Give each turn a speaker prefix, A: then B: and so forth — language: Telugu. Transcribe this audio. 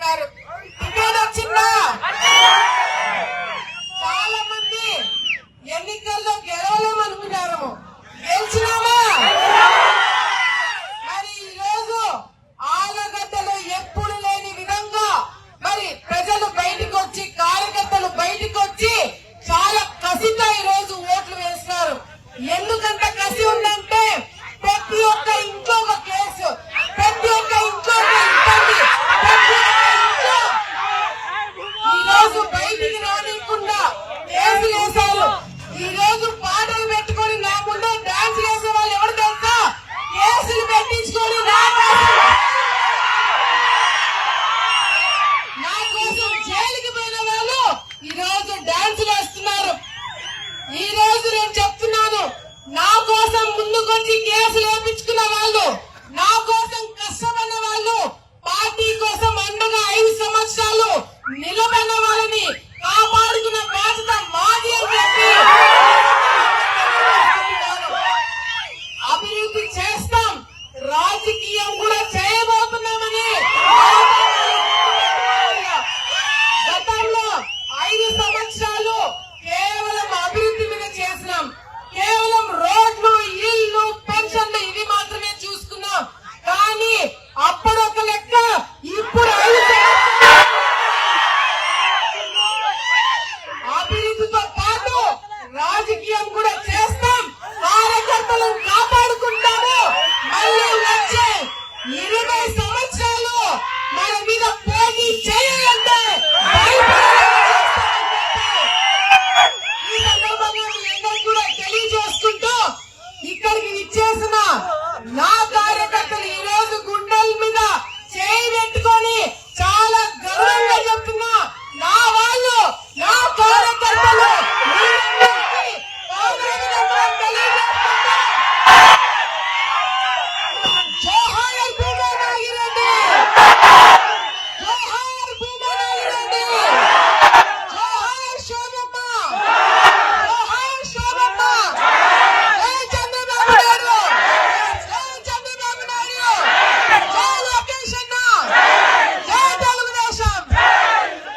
A: అన్నారు. టికెట్ వచ్చిందా? చాలా మంది ఎన్నికల్లో గెలవలేమనుకున్నారు, గెలిచినామా? మరి ఈ రోజు ఆలగడ్డలో ఎప్పుడు లేని విధంగా మరి ప్రజలు బయటకు వచ్చి, కార్యకర్తలు బయటకు వచ్చి చాలా కసితో ఈ రోజు ఓట్లు వేస్తారు. ఎందుకంత కసి ఉందంటే ప్రతి ఒక్క ఇంట్లో ఒక కేసు, ప్రతి ఒక్క ఇంట్లో ఒక ఇబ్బంది, ప్రతి ఒక్క ఇంట్లో ఈ రోజు బయటికి రానికుండా కేసులు వేశారు. ఈ రోజు పాటలు పెట్టుకొని నా ముందే డాన్స్ చేసే వాళ్ళు ఎవరు తెలుసా? కేసులు పెట్టించుకొని నా కోసం జైలుకి పోయిన వాళ్ళు ఈ రోజు డాన్స్ వేస్తున్నారు. ఈ రోజు నేను చెప్తున్నాను, నా కోసం ముందుకొచ్చి కేసులు వేయించుకున్న వాళ్ళు, నా కోసం కష్టపడిన వాళ్ళు, పార్టీ కోసం అండగా 5 సంవత్సరాలు నిలబడిన వాళ్ళని కాపాడుకున్న బాధ్యత మాది అని చెప్పి అభివృద్ధి చేస్తాం, రాజకీయం కూడా